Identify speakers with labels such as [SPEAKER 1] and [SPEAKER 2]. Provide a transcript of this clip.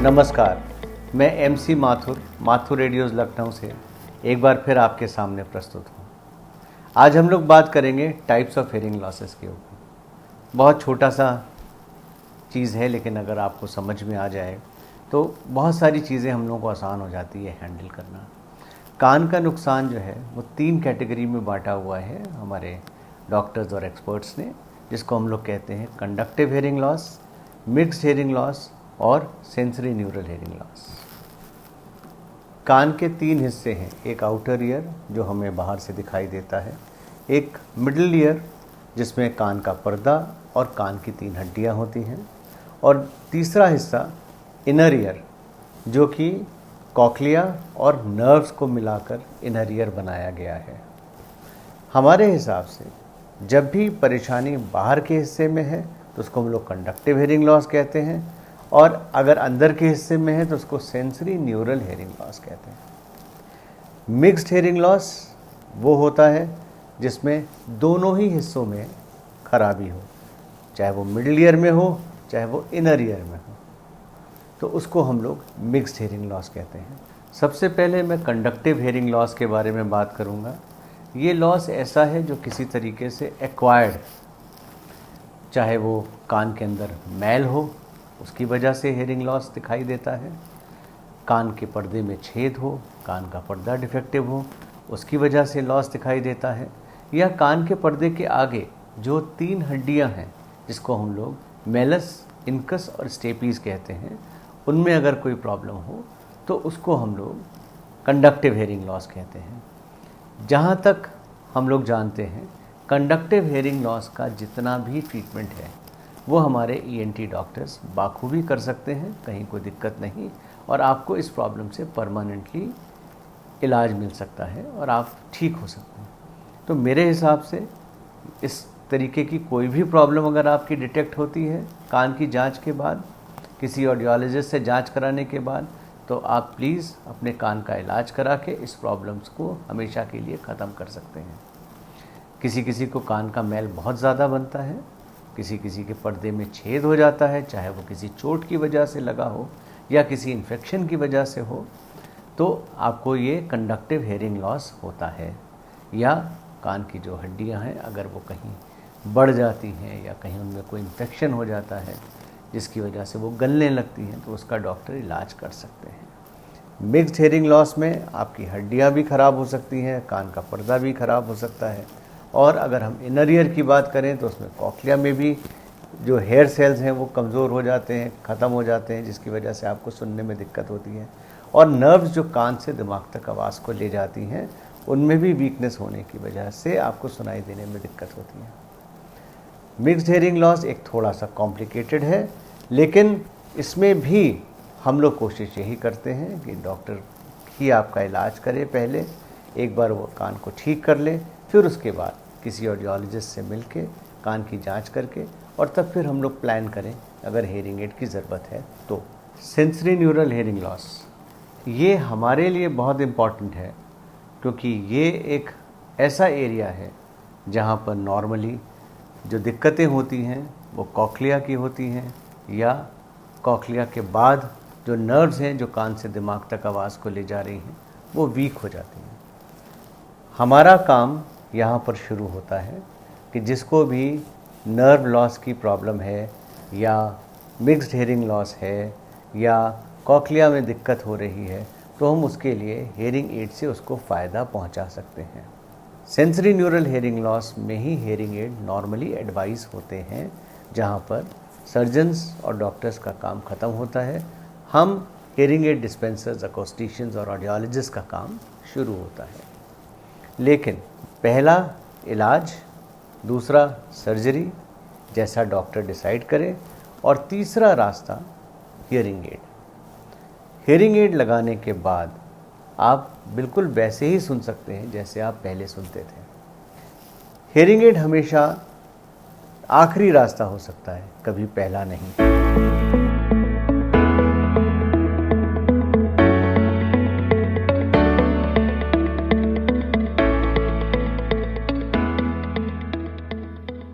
[SPEAKER 1] नमस्कार, मैं MC Mathur radios Lucknow से एक बार फिर आपके सामने प्रस्तुत हूँ। आज हम लोग बात करेंगे टाइप्स ऑफ हेयरिंग लॉसेस के ऊपर। बहुत छोटा सा चीज़ है, लेकिन अगर आपको समझ में आ जाए तो बहुत सारी चीज़ें हम लोगों को आसान हो जाती है हैंडल करना। कान का नुकसान जो है वो 3 कैटेगरी में बांटा हुआ है हमारे डॉक्टर्स और एक्सपर्ट्स ने, जिसको हम लोग कहते हैं conductive hearing loss, mixed hearing loss और सेंसरी न्यूरल हेयरिंग लॉस। कान के 3 हिस्से हैं, एक आउटर ईयर जो हमें बाहर से दिखाई देता है, एक मिडिल ईयर जिसमें कान का पर्दा और कान की 3 हड्डियां होती हैं, और तीसरा हिस्सा इनर ईयर जो कि कॉक्लिया और नर्व्स को मिलाकर इनर ईयर बनाया गया है। हमारे हिसाब से जब भी परेशानी बाहर के हिस्से में है तो उसको हम लोग कंडक्टिव हेयरिंग लॉस कहते हैं, और अगर अंदर के हिस्से में है तो उसको सेंसरी न्यूरल हेयरिंग लॉस कहते हैं। मिक्स्ड हेयरिंग लॉस वो होता है जिसमें दोनों ही हिस्सों में खराबी हो, चाहे वो मिडिल ईयर में हो चाहे वो इनर ईयर में हो, तो उसको हम लोग मिक्स्ड हेयरिंग लॉस कहते हैं। सबसे पहले मैं कंडक्टिव हेयरिंग लॉस के बारे में बात करूंगा। ये लॉस ऐसा है जो किसी तरीके से एक्वायर्ड, चाहे वो कान के अंदर मैल हो उसकी वजह से हेयरिंग लॉस दिखाई देता है, कान के पर्दे में छेद हो, कान का पर्दा डिफेक्टिव हो उसकी वजह से लॉस दिखाई देता है, या कान के पर्दे के आगे जो 3 हड्डियां हैं जिसको हम लोग मेलस, इनकस और स्टेपीज कहते हैं, उनमें अगर कोई प्रॉब्लम हो तो उसको हम लोग कंडक्टिव हेयरिंग लॉस कहते हैं। जहाँ तक हम लोग जानते हैं, कंडक्टिव हेयरिंग लॉस का जितना भी ट्रीटमेंट है वो हमारे ENT डॉक्टर्स बाखूबी कर सकते हैं, कहीं कोई दिक्कत नहीं, और आपको इस प्रॉब्लम से परमानेंटली इलाज मिल सकता है और आप ठीक हो सकते हैं। तो मेरे हिसाब से इस तरीके की कोई भी प्रॉब्लम अगर आपकी डिटेक्ट होती है कान की जांच के बाद, किसी ऑडियोलॉजिस्ट से जांच कराने के बाद, तो आप प्लीज़ अपने कान का इलाज करा के इस प्रॉब्लम्स को हमेशा के लिए ख़त्म कर सकते हैं। किसी किसी को कान का मैल बहुत ज़्यादा बनता है, किसी किसी के पर्दे में छेद हो जाता है, चाहे वो किसी चोट की वजह से लगा हो या किसी इन्फेक्शन की वजह से हो, तो आपको ये कंडक्टिव हेयरिंग लॉस होता है। या कान की जो हड्डियां हैं अगर वो कहीं बढ़ जाती हैं या कहीं उनमें कोई इन्फेक्शन हो जाता है जिसकी वजह से वो गलने लगती हैं, तो उसका डॉक्टर इलाज कर सकते हैं। मिक्स्ड हेयरिंग लॉस में आपकी हड्डियाँ भी ख़राब हो सकती हैं, कान का पर्दा भी ख़राब हो सकता है, और अगर हम इनर ईयर की बात करें तो उसमें कॉक्लिया में भी जो हेयर सेल्स हैं वो कमज़ोर हो जाते हैं, ख़त्म हो जाते हैं, जिसकी वजह से आपको सुनने में दिक्कत होती है, और नर्व्स जो कान से दिमाग तक आवाज़ को ले जाती हैं उनमें भी वीकनेस होने की वजह से आपको सुनाई देने में दिक्कत होती है। मिक्स्ड हेयरिंग लॉस एक थोड़ा सा कॉम्प्लिकेटेड है, लेकिन इसमें भी हम लोग कोशिश यही करते हैं कि डॉक्टर ही आपका इलाज करे, पहले एक बार वो कान को ठीक कर ले, फिर उसके बाद किसी ऑडियोलॉजिस्ट से मिलके कान की जांच करके, और तब फिर हम लोग प्लान करें अगर हेयरिंग एड की ज़रूरत है तो। सेंसरी न्यूरल हेयरिंग लॉस ये हमारे लिए बहुत इम्पॉर्टेंट है, क्योंकि ये एक ऐसा एरिया है जहाँ पर नॉर्मली जो दिक्कतें होती हैं वो कॉक्लिया की होती हैं, या कॉक्लिया के बाद जो नर्व्स हैं जो कान से दिमाग तक आवाज़ को ले जा रही हैं वो वीक हो जाती हैं। हमारा काम यहाँ पर शुरू होता है कि जिसको भी नर्व लॉस की प्रॉब्लम है, या मिक्स्ड हेयरिंग लॉस है, या कॉक्लिया में दिक्कत हो रही है, तो हम उसके लिए हेयरिंग एड से उसको फ़ायदा पहुँचा सकते हैं। सेंसरी न्यूरल हेयरिंग लॉस में ही हेयरिंग एड नॉर्मली एडवाइस होते हैं, जहाँ पर सर्जन्स और डॉक्टर्स का काम ख़त्म होता है, हम हेयरिंग एड डिस्पेंसर्स, अकोस्टिशियंस और ऑडियोलॉजिस्ट का काम शुरू होता है। लेकिन पहला इलाज, दूसरा सर्जरी जैसा डॉक्टर डिसाइड करे, और तीसरा रास्ता हियरिंग एड। हियरिंग एड लगाने के बाद आप बिल्कुल वैसे ही सुन सकते हैं जैसे आप पहले सुनते थे। हियरिंग एड हमेशा आखिरी रास्ता हो सकता है, कभी पहला नहीं।